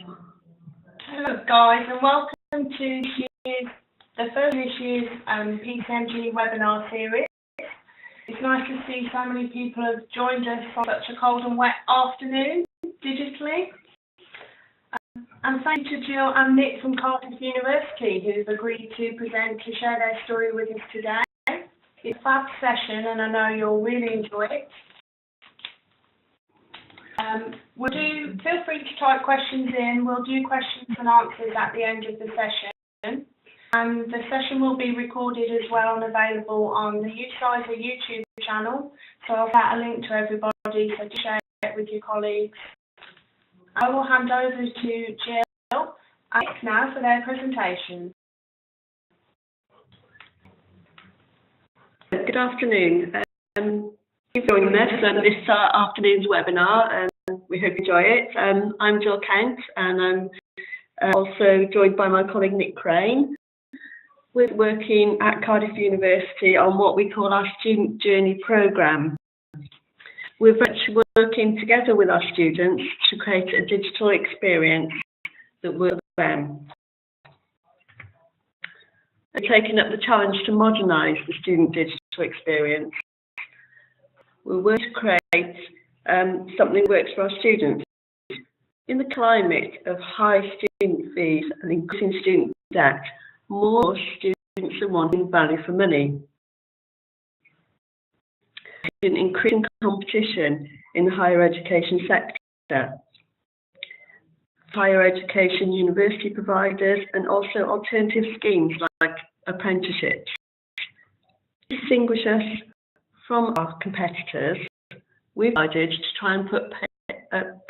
Hello guys, and welcome to the first year's PCMG webinar series. It's nice to see so many people have joined us on such a cold and wet afternoon digitally. And thank you to Jill and Nick from Cardiff University who've agreed to present to share their story with us today. It's a fab session and I know you'll really enjoy it. Feel free to type questions in. We'll do questions and answers at the end of the session. And the session will be recorded as well and available on the UCISA YouTube channel. So I'll put a link to everybody so to share it with your colleagues. I will hand over to Jill and Nick now for their presentation. Good afternoon. Thank you for joining us this afternoon's webinar. We hope you enjoy it. I'm Jill Kent and I'm also joined by my colleague Nick Crane. We're working at Cardiff University on what we call our Student Journey Programme. We're working together with our students to create a digital experience that works for them. We're taking up the challenge to modernise the student digital experience. We're working to create something that works for our students. In the climate of high student fees and increasing student debt, more students are wanting value for money. An increasing competition in the higher education sector. Higher education university providers and also alternative schemes like apprenticeships. To distinguish us from our competitors, we've decided to try and put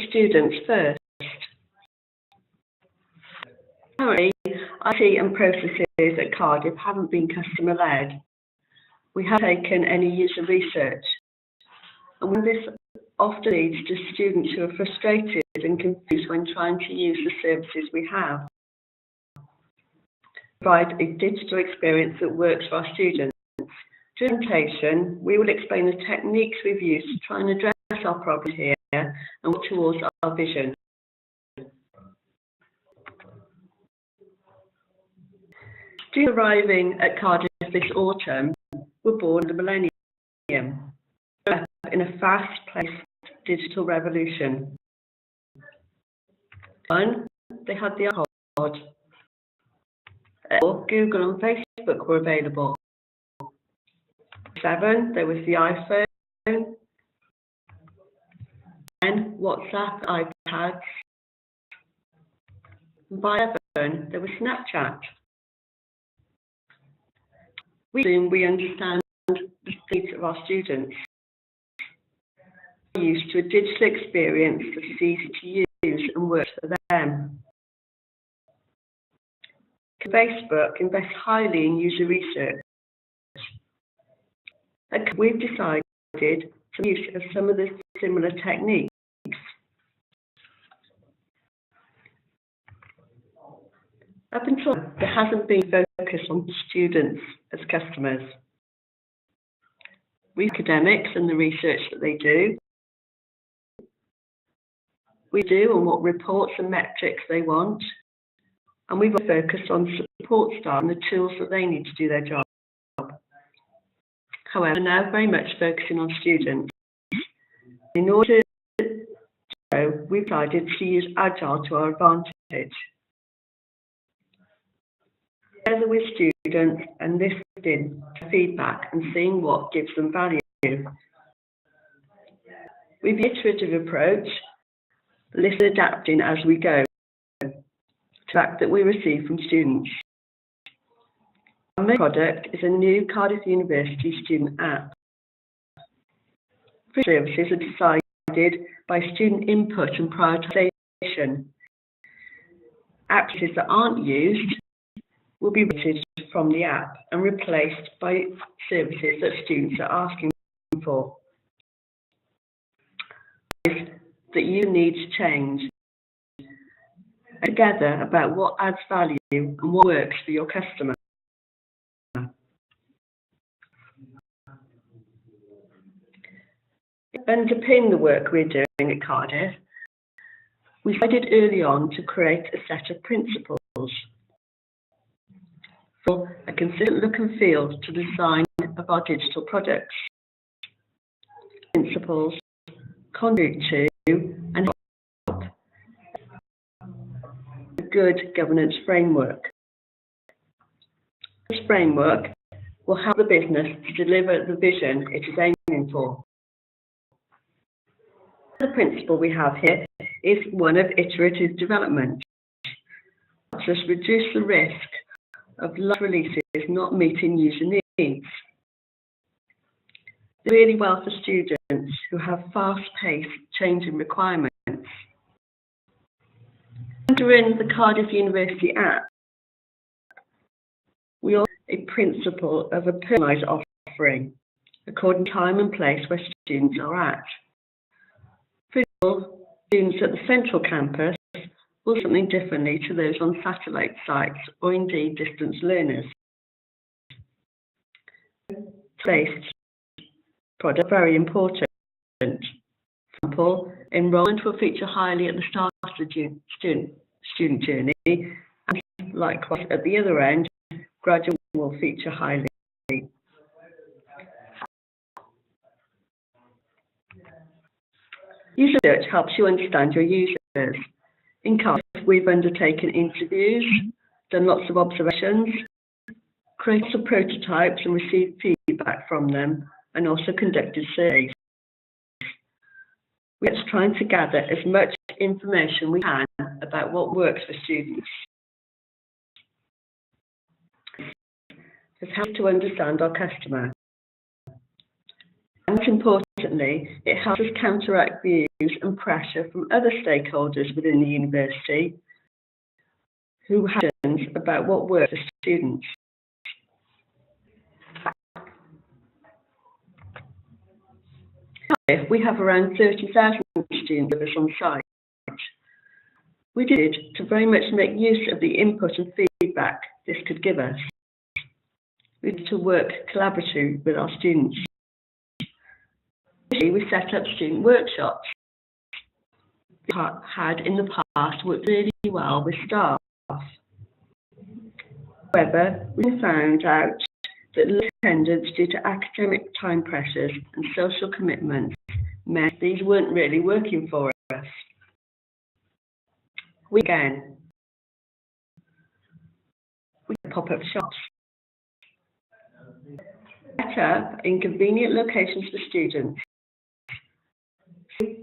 students first. Currently, IT and processes at Cardiff haven't been customer-led. We haven't taken any user research. And when this often leads to students who are frustrated and confused when trying to use the services we have. Provide a digital experience that works for our students. During the presentation, we will explain the techniques we've used to try and address our problem here and work towards our vision. Students arriving at Cardiff this autumn were born in the millennium, in a fast-paced digital revolution. 1, they had the iPod. Google and Facebook were available. 7, there was the iPhone. 10, WhatsApp, iPads. And by 11, there was Snapchat. We understand the needs of our students. We're used to a digital experience that is easy to use and works for them. Facebook invests highly in user research. We've decided to use of some of the similar techniques. Up until now, there hasn't been focus on students as customers. We academics and the research that they do. We do on what reports and metrics they want. And we've focused on support staff and the tools that they need to do their job. However, now very much focusing on students. In order to grow, we've decided to use Agile to our advantage. Together with students and listening to feedback and seeing what gives them value. We've used an iterative approach, listening and adapting as we go. Feedback that we receive from students. Our main product is a new Cardiff University student app. Services are decided by student input and prioritisation. Apps that aren't used will be rated from the app and replaced by services that students are asking for. That you need to change. Together about what adds value and what works for your customer. Underpin the work we're doing at Cardiff We decided early on to create a set of principles for a consistent look and feel to the design of our digital products. Principles contribute to and help a good governance framework. This framework will help the business to deliver the vision it is aiming for. The principle we have here is one of iterative development. It helps us reduce the risk of large releases not meeting user needs. Really well for students who have fast-paced changing requirements. During the Cardiff University app, we also have a principle of a personalised offering according to time and place where students are at. For example, students at the central campus will do something differently to those on satellite sites or indeed distance learners. Based product very important. For example, enrolment will feature highly at the start of the student journey, and likewise at the other end, graduate will feature highly. User research helps you understand your users. In Cardiff, we've undertaken interviews, done lots of observations, created some prototypes and received feedback from them, and also conducted surveys. We're trying to gather as much information we can about what works for students. It helps to understand our customer. And most importantly, it helps us counteract views and pressure from other stakeholders within the university who have questions about what works for students. We have around 30,000 students with us on site. We did to very much make use of the input and feedback this could give us. We had to work collaboratively with our students. We set up student workshops. We had in the past worked really well with staff. However, we found out that low attendance due to academic time pressures and social commitments meant these weren't really working for us. We pop-up shops. Set up in convenient locations for students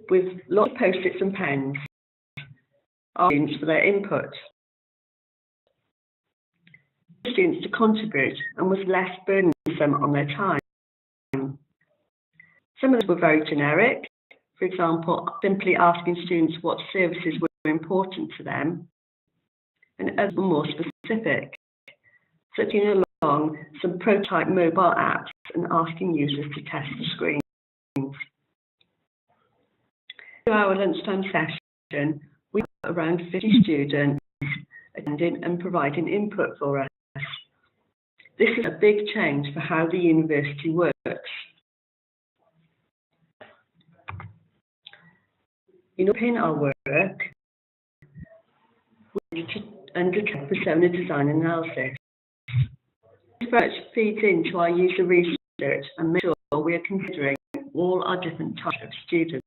with lots of post-its and pens, our students for their input. Students to contribute and was less burdensome on their time. Some of them were very generic, for example, simply asking students what services were important to them, and others were more specific, setting along some prototype mobile apps and asking users to test the screens. Through our lunchtime session, we had around 50 students attending and providing input for us. This is a big change for how the university works. In underpin our work, we need to undertake persona design analysis. This very much feeds into our user research and make sure we are considering all our different types of students.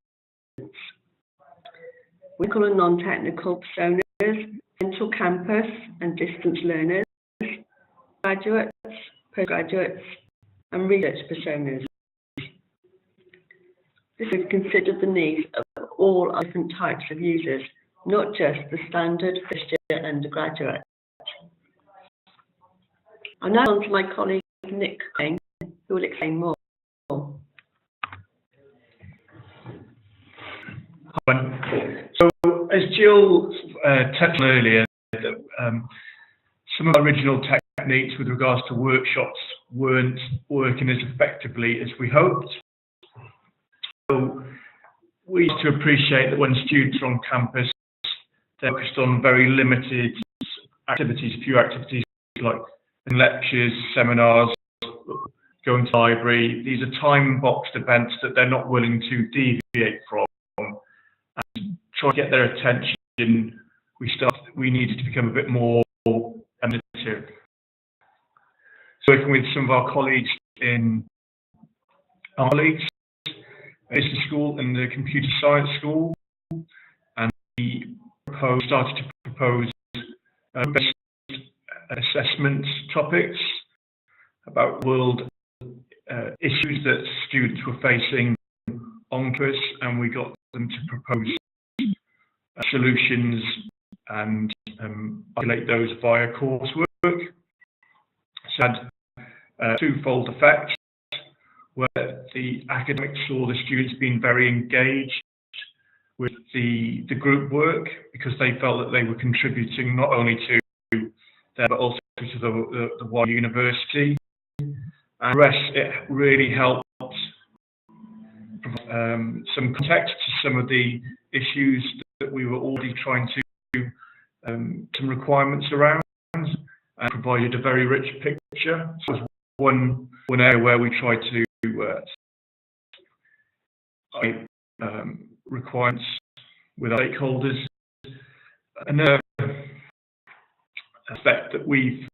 We call them non-technical personas, central campus and distance learners, graduates, postgraduates, and research personas. This has considered the needs of all our different types of users, not just the standard first-year undergraduate. I'm now on to my colleague Nick Crane, who will explain more. So, as Jill touched on earlier, some of our original techniques with regards to workshops weren't working as effectively as we hoped. So we used to appreciate that when students are on campus, they're focused on very limited activities, few activities like lectures, seminars, going to the library. These are time-boxed events that they're not willing to deviate from and try to get their attention we needed to become a bit more innovative. So working with some of our colleagues in our colleagues, business school and the computer science school, and we started to propose based assessment topics about world issues that students were facing on campus, and we got them to propose solutions and articulate those via coursework. So it had twofold effect, where the academics saw the students being very engaged with the group work, because they felt that they were contributing not only to them but also to the wider university. And the rest, it really helped provide some context to some of the issues that we were already trying to some requirements around, and provided a very rich picture. So it was one area where we tried to requirements with our stakeholders. Another aspect that we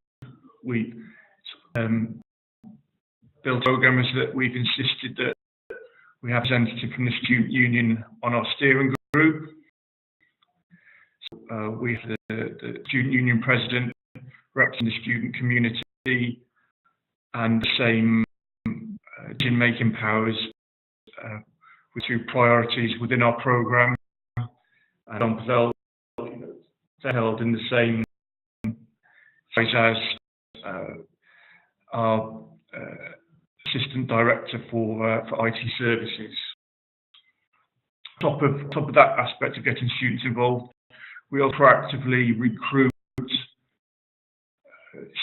built programs that we've insisted that we have a representative from the student union on our steering group. So, we have the student union president representing the student community, and the same decision-making powers with two priorities within our programme, and they're held in the same place as our assistant director for IT services. Top of that aspect of getting students involved, we will proactively recruit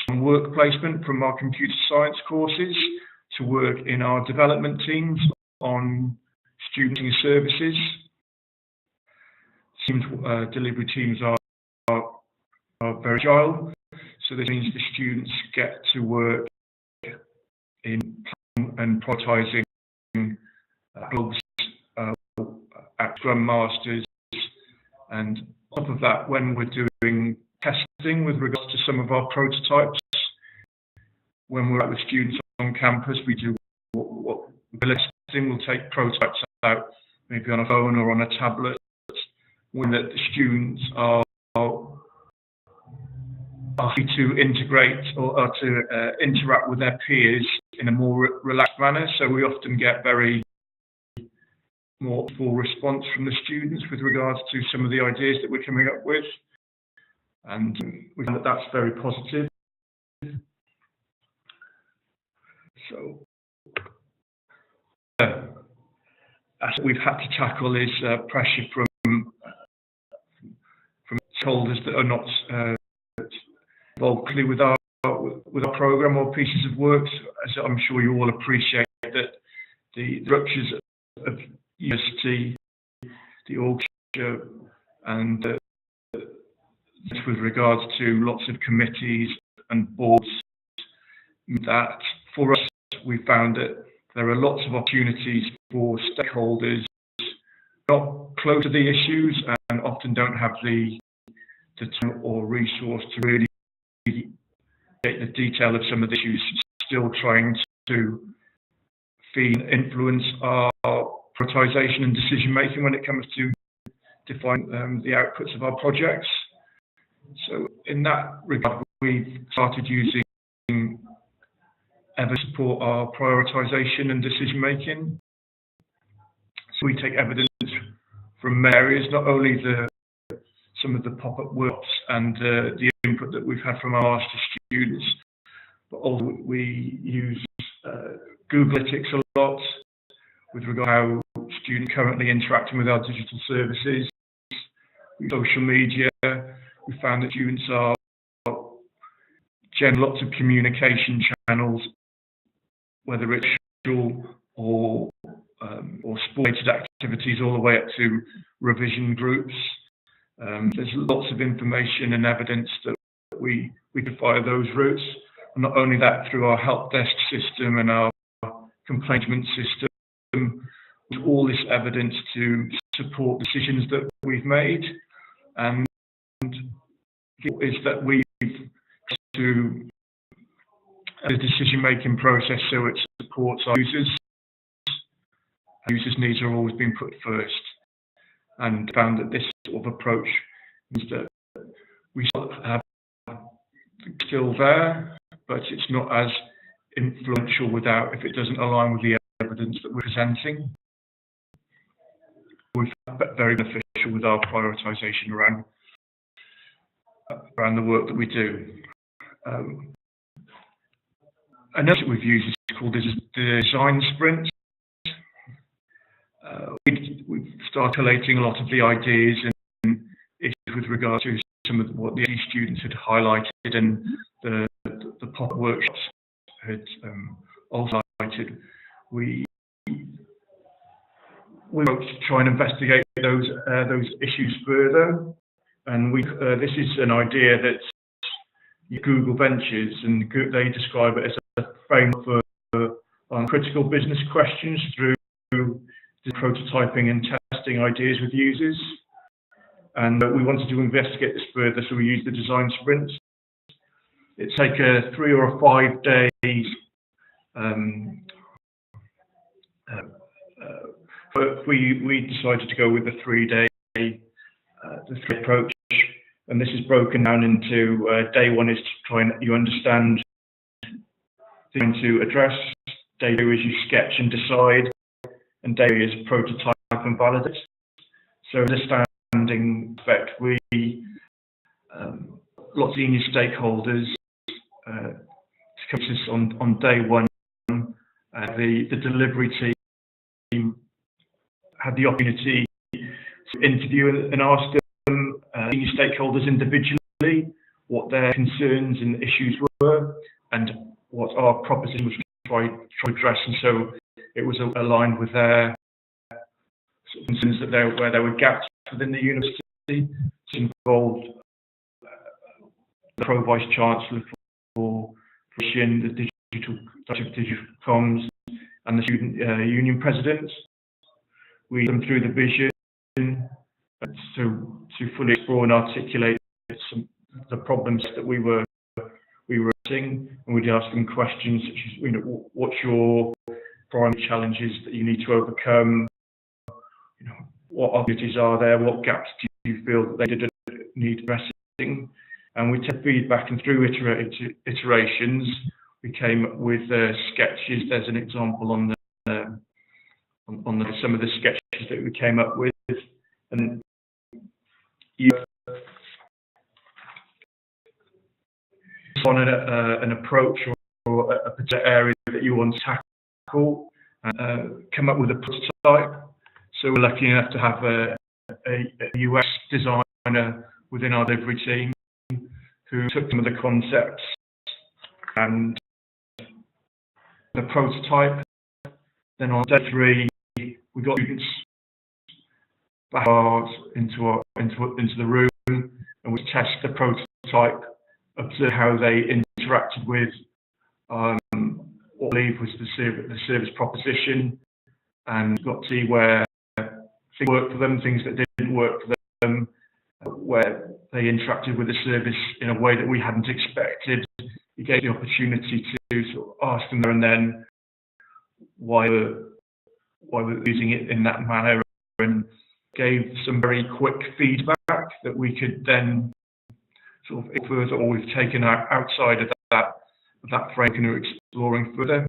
some work placement from our computer science courses to work in our development teams on student services. Delivery teams are very agile, so this means the students get to work in planning and prioritising clubs at Scrum Masters, and on top of that, when we're doing testing with regards to some of our prototypes, when we're out with students on campus, we do what we're testing. We'll take prototypes out, maybe on a phone or on a tablet, when the students are free to integrate or to interact with their peers in a more relaxed manner. So we often get very more full response from the students with regards to some of the ideas that we're coming up with, and we find that that's very positive. So as we've had to tackle is pressure from stakeholders that are not involved clearly with our programme or pieces of work. As I'm sure you all appreciate, that the structures of university, the org structure, and with regards to lots of committees and boards, that for us we found that there are lots of opportunities for stakeholders not close to the issues and often don't have the time or resource to really get the detail of some of the issues, still trying to feed and influence our prioritisation and decision making when it comes to define the outputs of our projects. So in that regard, we've started using evidence to support our prioritisation and decision making. So we take evidence from areas, not only some of the pop-up workshops and the input that we've had from our master students, but also we use Google Analytics a lot with regard to how students currently interacting with our digital services. Social media, we found that students are generally lots of communication channels, whether it's social or sport-related activities, all the way up to revision groups. There's lots of information and evidence that we can via those routes. And not only that, through our help desk system and our complainant system, with all this evidence to support decisions that we've made. and is that we've to the decision-making process so it supports our users. Users' needs are always being put first, and found that this sort of approach means that we have still there, but it's not as influential if it doesn't align with the evidence that we're presenting. We've found that very beneficial with our prioritisation around the work that we do. Another that we've used is called the design sprint. We've started collating a lot of the ideas and issues with regard to some of what the students had highlighted and the POctober workshops had also highlighted. We hope to try and investigate those issues further, and this is an idea that Google Ventures, and they describe it as a framework for critical business questions through prototyping and testing ideas with users. And we wanted to investigate this further, so we used the design sprints. It's like a 3 or 5 days but we decided to go with the 3-day approach, and this is broken down into day 1 is to try and you understand to address, day 2 is you sketch and decide, and day 3 is prototype and validate. So understanding effect, we lots of senior stakeholders to come to this on day 1. The delivery team had the opportunity to interview and ask them, senior stakeholders individually, what their concerns and issues were, and what our proposition was try to address. And so it was aligned with their concerns that where there were gaps within the university. It involved the Pro-Vice Chancellor for the digital comms, and the student union presidents. We led them through the vision to fully explore and articulate the problems that we were seeing, and we'd ask them questions such as, what's your primary challenges that you need to overcome? What opportunities are there? What gaps do you feel that they didn't need addressing? And we took feedback, and through iterations, we came up with sketches. There's an example on some of the sketches that we came up with, and on an approach or a particular area that you want to tackle, come up with a prototype. So we're lucky enough to have a UX designer within our delivery team who took some of the concepts and the prototype. Then on day 3, we got students back into the room, and we tested the prototype, observed how they interacted with what I believe was the service proposition, and got to see where things worked for them, things that didn't work for them, where they interacted with the service in a way that we hadn't expected. We gave the opportunity to sort of ask them there and then why we're using it in that manner, and gave some very quick feedback that we could then sort of further, or we've taken outside of that frame and are exploring further.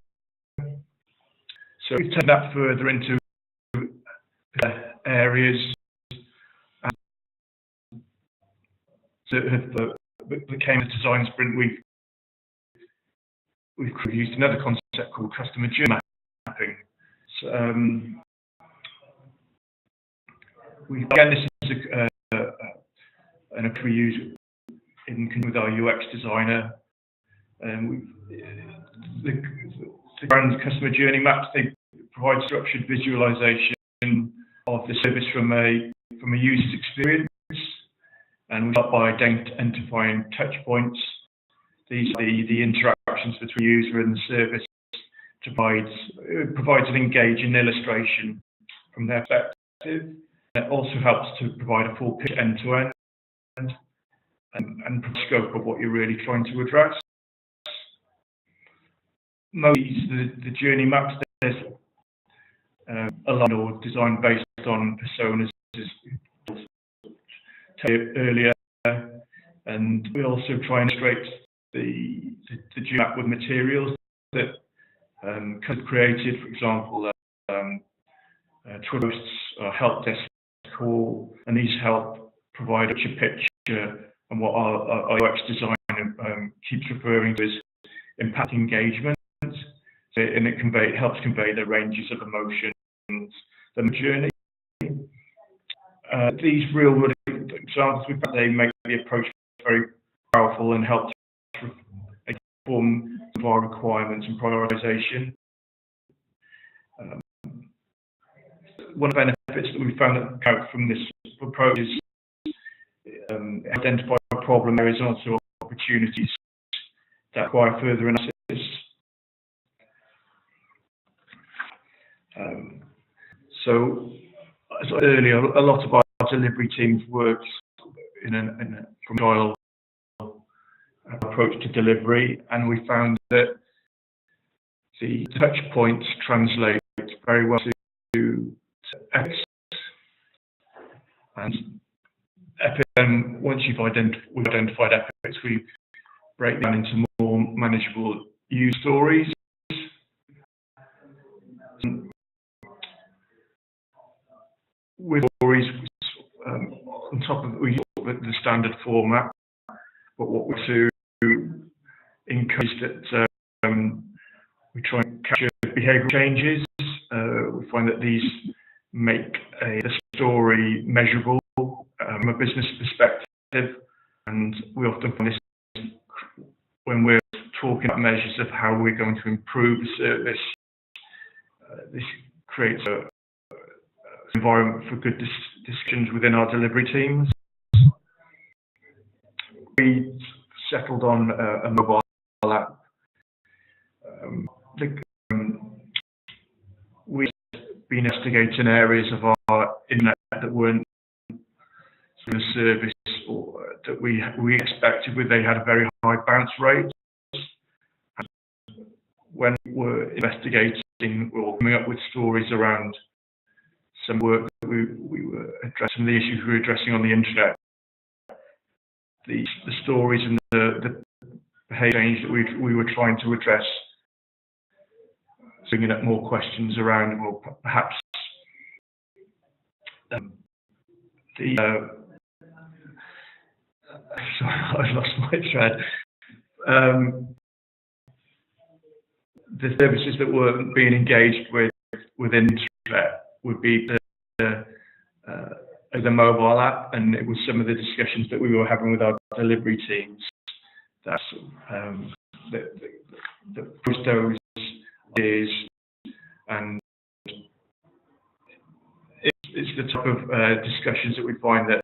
So we've taken that further into areas that became a design sprint. We've used another concept called customer journey mapping. So, again, this is an approach we use with our UX designer. The brand customer journey maps, they provide structured visualization of the service from a user's experience, and we start by identifying touch points. These are the interactions between the user and the service. Provides an engaging illustration from their perspective. It also helps to provide a full picture end to end. and scope of what you're really trying to address. Most of the journey maps, there's a lot or designed based on personas, as stated earlier, and we also try and illustrate the journey map with materials that could be created, for example, trust or help desk call, and these help provide a picture and what our UX design keeps referring to as impact engagement. So, and it helps convey the ranges of emotions, the journey. These real world examples, they make the approach very powerful and help to inform our requirements and prioritization. One of the benefits that we found that come out from this approach is identify problem areas and also opportunities that require further analysis. So, as I said earlier, a lot of our delivery teams work in a Agile approach to delivery, and we found that the touch points translate very well to epics. And once we've identified epics, we break down into more manageable use stories. With stories on top of the standard format, but what we do encourage that we try and capture behavioural changes. We find that these make the story measurable from a business perspective, and we often find this when we're talking about measures of how we're going to improve the service. This creates an environment for good discussions within our delivery teams. We settled on a mobile app. We've been investigating areas of our internet that weren't the service or that we expected. They had a very high bounce rate. And when we were investigating or coming up with stories around some work that we were addressing, the issues we were addressing on the internet, the stories and the behaviour change that we were trying to address, bringing up more questions around, or perhaps sorry, I've lost my thread. The services that weren't being engaged with within the internet would be the mobile app, and it was some of the discussions that we were having with our delivery teams that pushed those ideas, and it's the type of discussions that we find that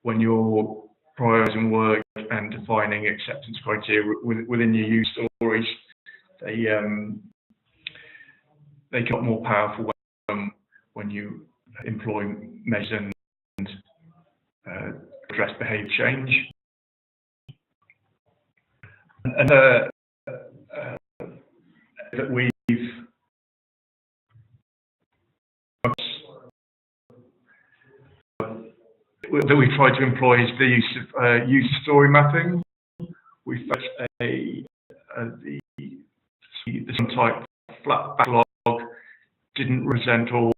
when you're prioritizing work and defining acceptance criteria within your use stories, they get more powerful when you employ measures and address behaviour change. And that we try to employ is the use of user story mapping. We found the type flat backlog didn't present or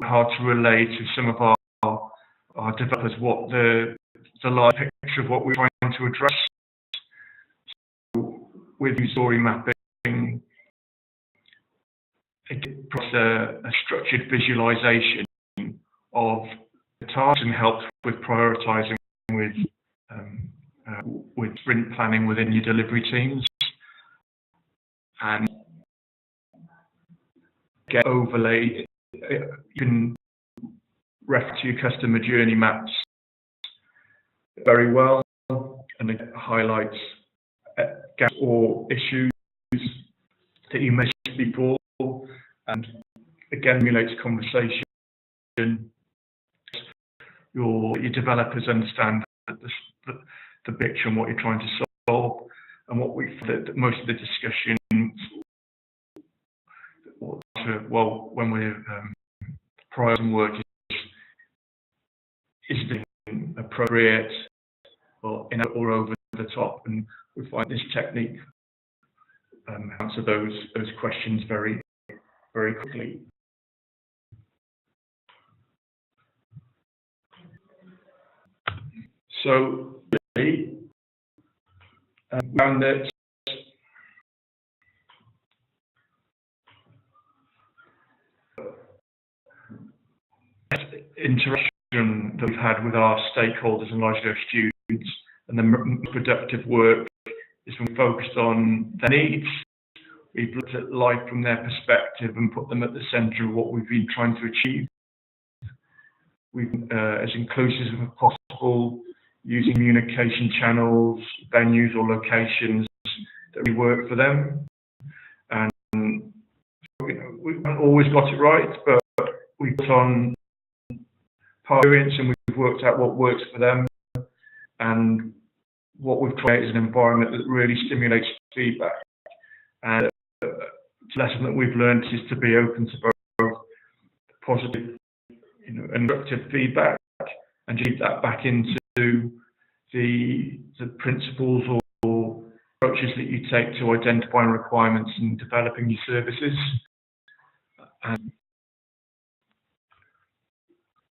hard to relate to some of our developers what the large picture of what we're trying to address. So with user story mapping, it provides a structured visualization of the tasks and helps with prioritizing with sprint planning within your delivery teams, and get overlay. You can refer to your customer journey maps very well, and it highlights gaps or issues that you missed before, and again stimulates conversation. Your developers understand the picture and what you're trying to solve, and what we that most of the discussion, well, when we're prioritizing work is being appropriate or over the top, and we find this technique answer those questions very quickly. So really, we found that interaction that we've had with our stakeholders and largely our students, and the productive work is when we focused on their needs. We've looked at life from their perspective and put them at the centre of what we've been trying to achieve. We've as inclusive as possible, using communication channels, venues or locations that we work for them. And we haven't always got it right, but we put on experience and we've worked out what works for them. And what we've created is an environment that really stimulates feedback. And the lesson that we've learned is to be open to both positive, and constructive feedback, and feed that back into the principles or approaches that you take to identifying requirements and developing your services. And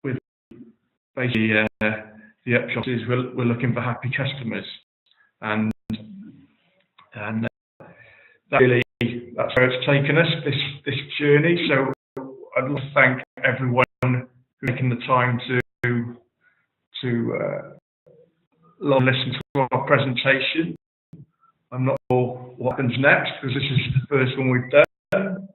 with basically the upshot is we're looking for happy customers, and that's where it's taken us, this journey. So I'd like to thank everyone who's taken the time to listen to our presentation. I'm not sure what happens next, because this is the first one we've done.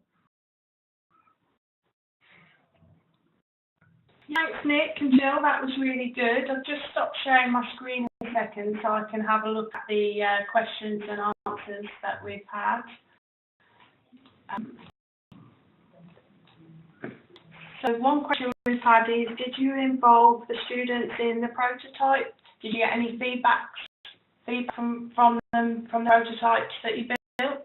Thanks, Nick and Jill. That was really good. I've just stopped sharing my screen in a second so I can have a look at the questions and answers that we've had. So one question we've had is, did you involve the students in the prototype? Did you get any feedback from them, from the prototypes that you built?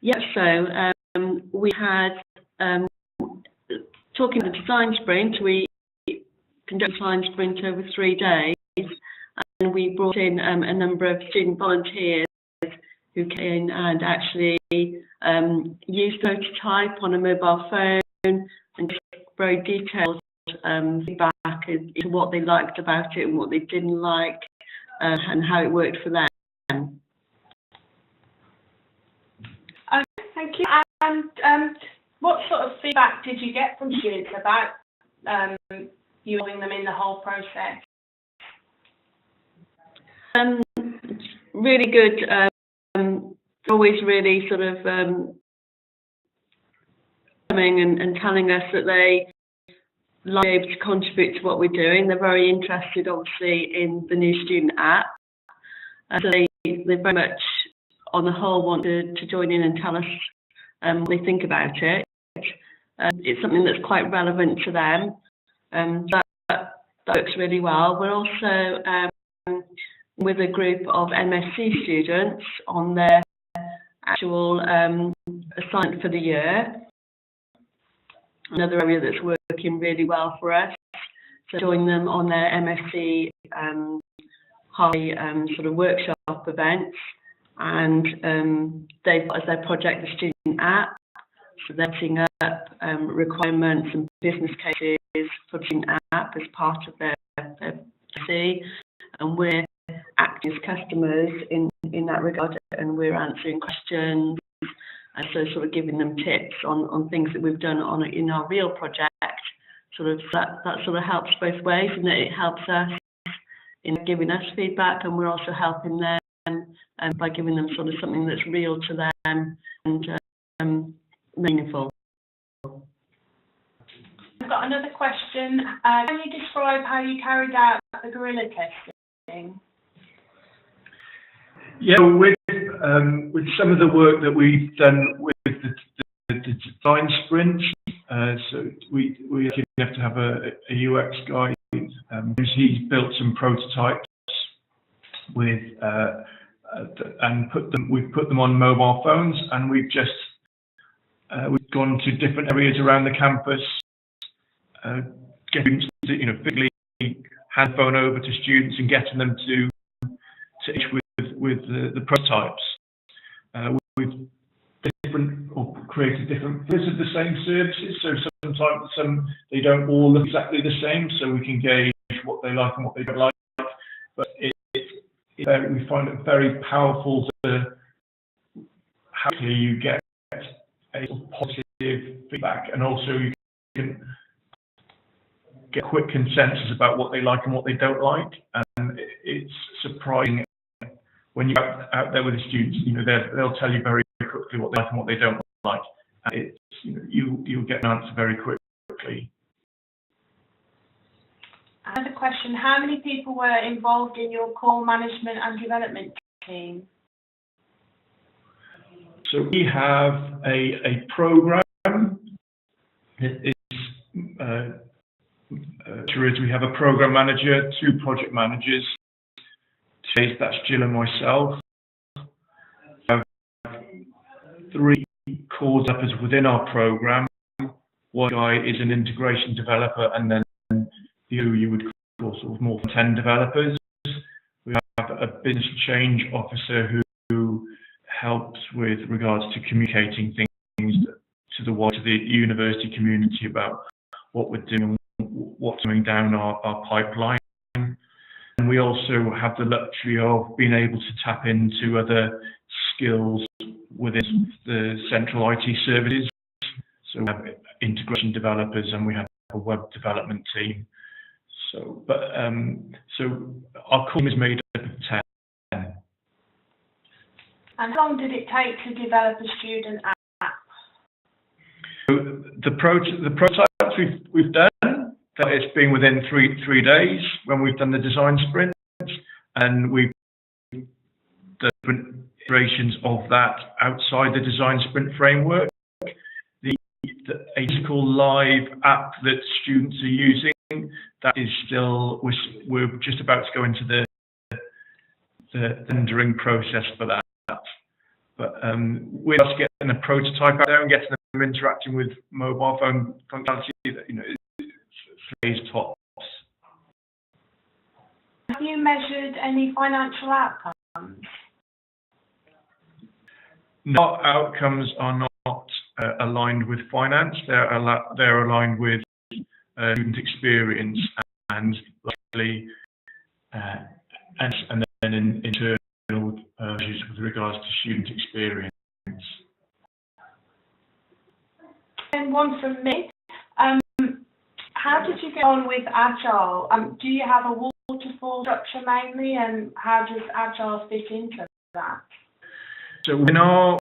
Yeah, so we had, talking about the design sprint, we conducted a design sprint over 3 days, and we brought in a number of student volunteers who came in and actually used prototype on a mobile phone and just very detailed feedback into what they liked about it and what they didn't like, and how it worked for them. Okay, thank you. And what sort of feedback did you get from students about you involving them in the whole process? Really good. Always really sort of coming and telling us that they like to be able to contribute to what we're doing. They're very interested, obviously, in the new student app. So they very much, on the whole, want to join in and tell us what they think about it. It's something that's quite relevant to them. That works really well. We're also with a group of MSc students on their actual assignment for the year. Another area that's working really well for us. So join them on their MSc high sort of workshop events, and they've got as their project the student app. So they're setting up requirements and business cases for the student app as part of their MSc, and we're acting as customers in that regard, and we're answering questions, and so sort of giving them tips on things that we've done in our real project. Sort of that sort of helps both ways, and that it helps us in giving us feedback, and we're also helping them by giving them sort of something that's real to them and meaningful. I've got another question. Can you describe how you carried out the guerrilla testing? Yeah, with some of the work that we've done with the design sprint. So we have to have a UX guy. He's built some prototypes with and we've put them on mobile phones, and we've gone to different areas around the campus, getting physically hand phone over to students and getting them to with the prototypes. We've created different versions of the same services, so sometimes they don't all look exactly the same, so we can gauge what they like and what they don't like. But we find it very powerful to how you get a positive feedback, and also you can get quick consensus about what they like and what they don't like. And it's surprising when you're out there with the students, they'll tell you very quickly what they like and what they don't like. And it's, you'll get an answer very quickly. Another question, how many people were involved in your core management and development team? So we have a program. We have a program manager, 2 project managers. That's Jill and myself. We have 3 core developers within our program. One guy is an integration developer, and then you would call sort of more 10 developers. We have a business change officer who helps with regards to communicating things to the university community about what we're doing, what's coming down our pipeline. And we also have the luxury of being able to tap into other skills within the central IT services. So we have integration developers and we have a web development team. So our core is made up of 10. And how long did it take to develop a student app? So the prototypes we've done, it's been within three days when we've done the design sprint, and we've done different iterations of that outside the design sprint framework. The physical live app that students are using, that is still, we're just about to go into the rendering process for that. But we're just getting a prototype out there and getting them interacting with mobile phone functionality. Phase tops. Have you measured any financial outcomes? No, outcomes are not aligned with finance. They're aligned with student experience and likely, and then in internal issues with regards to student experience. And one from me. How did you get on with Agile? Do you have a waterfall structure mainly, and how does Agile fit into that? So in our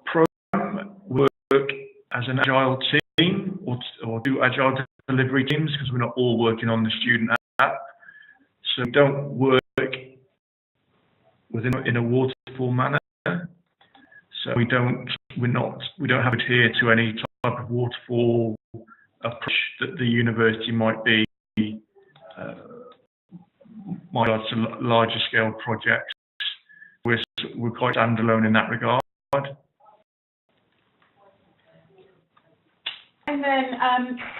program, we work as an Agile team or do Agile delivery teams, because we're not all working on the student app. So we don't work in a waterfall manner. So we don't have to adhere to any type of waterfall approach that the university might be to larger scale projects. We're quite standalone in that regard. And then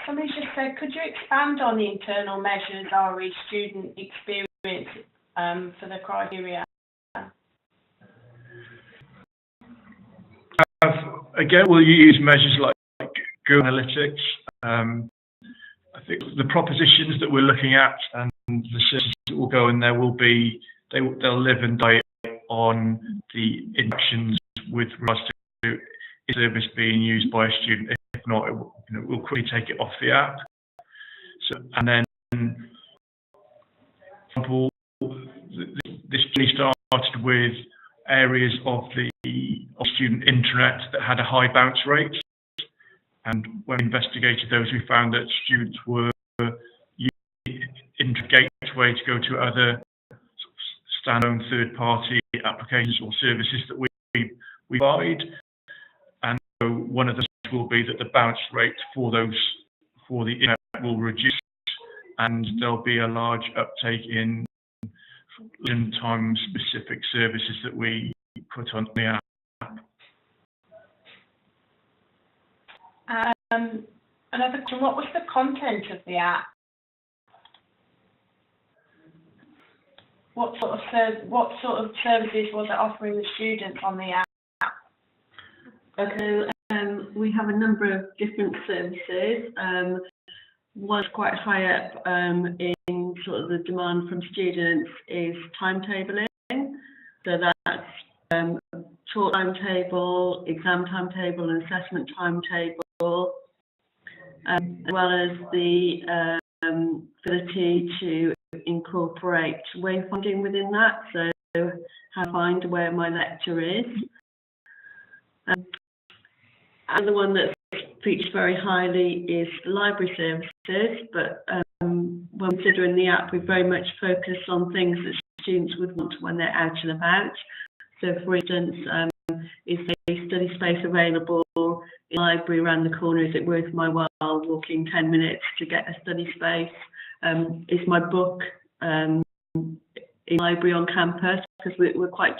somebody just said, could you expand on the internal measures RE student experience for the criteria? Again, we'll use measures like Google Analytics. I think the propositions that we're looking at and the services that will go in there will be, they'll live and die on the interactions with regards to a service being used by a student. If not, we'll quickly take it off the app. So, and then, for example, this really started with areas of the student intranet that had a high bounce rate. And when we investigated those, we found that students were using Intra Gateway to go to other standalone third-party applications or services that we provide. and so one of the things will be that the bounce rate for the internet will reduce, and there'll be a large uptake in time specific services that we put on the app. Another question, what was the content of the app? What sort of services was it offering the students on the app? Okay, we have a number of different services. One's quite high up in sort of the demand from students is timetabling. So that's short timetable, exam timetable, and assessment timetable, as well as the ability to incorporate wayfinding within that. So how to find where my lecture is. And the one that features very highly is library services, but when considering the app, we very much focus on things that students would want when they're out and about. So, for instance, is a study space available in the library around the corner? Is it worth my while walking 10 minutes to get a study space? Is my book in the library on campus? Because we're quite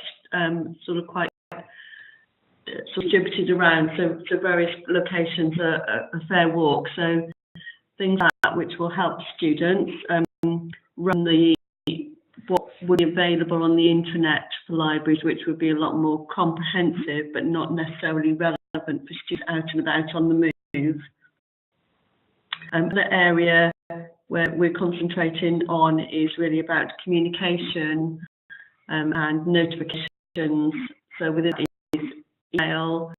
quite distributed around, so various locations are a fair walk. So things like that which will help students run what would be available on the internet for libraries, which would be a lot more comprehensive but not necessarily relevant for students out and about on the move. The area where we're concentrating on is really about communication and notifications. So within email,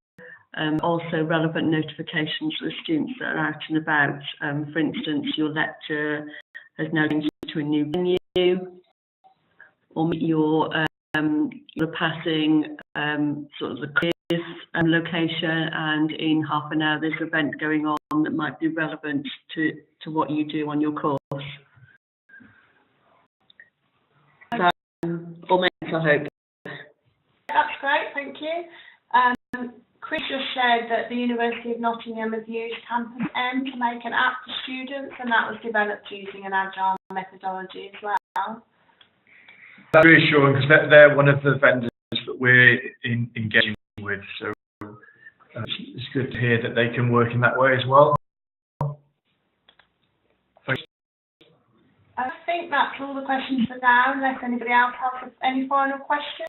also relevant notifications for the students that are out and about. For instance, your lecture has now changed to a new venue, or you're passing sort of the quiz location, and in half an hour there's an event going on that might be relevant to what you do on your course. All makes, I hope. That's great, thank you. Chris just shared that the University of Nottingham has used Campus M to make an app for students, and that was developed using an Agile methodology as well. That's reassuring, because they're one of the vendors that we're engaging with, so it's good to hear that they can work in that way as well. Thanks. I think that's all the questions for now, unless anybody else has any final questions.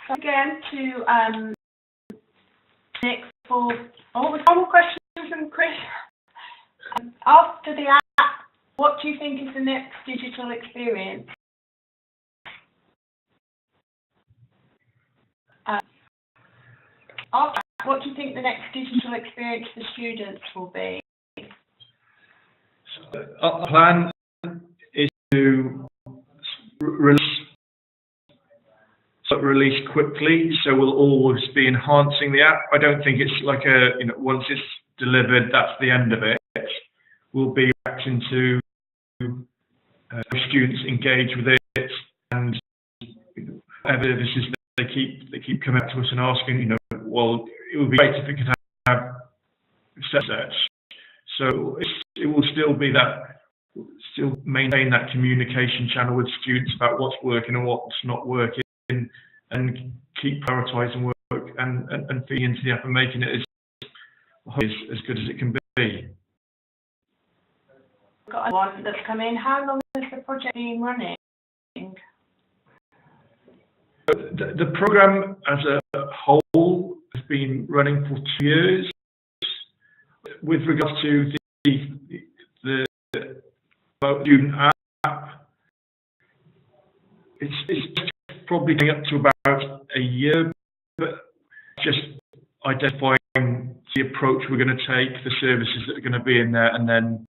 So again, to Nick for all the final questions from Chris. After the app, what do you think is the next digital experience? After that, what do you think the next digital experience for students will be? So our plan is to release quickly, so we'll always be enhancing the app. I don't think it's like once it's delivered, that's the end of it. We'll be reacting to students engage with it, and whatever this is, they keep coming up to us and asking, well, it would be great if we could have sets. So it will still be that, still maintain that communication channel with students about what's working and what's not working, and keep prioritising work and feeding into the app and making it as good as it can be. Got one that's come in. How long has the project been running? The programme as a whole has been running for 2 years. With regards to the student app, it's probably going up to about a year, but just identifying the approach we're going to take, the services that are going to be in there, and then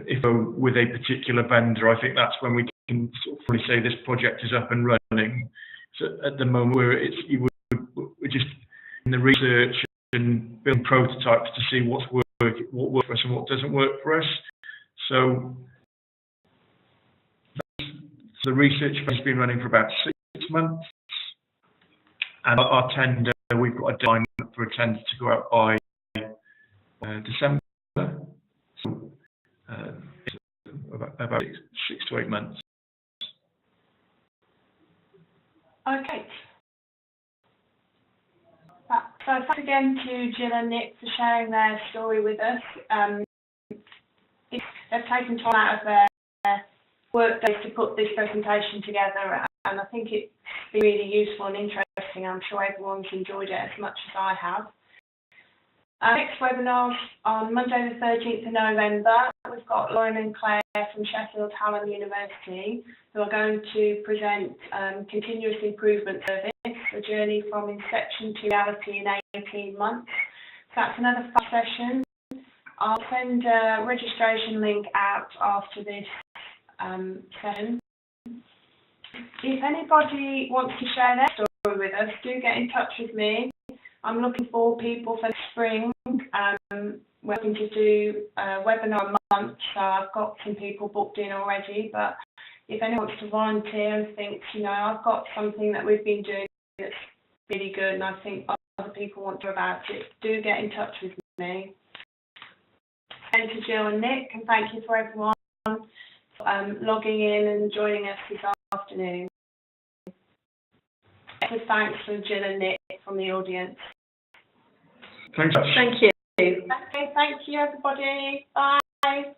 if with a particular vendor, I think that's when we can sort of fully say this project is up and running. So at the moment, we're just in the research and building prototypes to see what works for us and what doesn't work for us. So the research has been running for about 6 months, And our tender, we've got a deadline for a tender to go out by December. So, about 6 to 8 months. Okay. So thanks again to Jill and Nick for sharing their story with us. They've taken time out of their work days to put this presentation together, and I think it's been really useful and interesting. I'm sure everyone's enjoyed it as much as I have. Our next webinar's on Monday the 13th of November. We've got Lauren and Claire from Sheffield Hallam University who are going to present Continuous Improvement Service, a journey from inception to reality in 18 months. So that's another fun session. I'll send a registration link out after this session. If anybody wants to share their story with us, do get in touch with me. I'm looking for people for the spring. We're looking to do a webinar a month, so I've got some people booked in already. But if anyone wants to volunteer and thinks, you know, I've got something that we've been doing that's really good and I think other people want to know about it, do get in touch with me. Thank you, Jill and Nick, and thank you for everyone logging in and joining us this afternoon. Thanks for Jill and Nick from the audience. Thanks. Thank you. Okay, thank you everybody. Bye.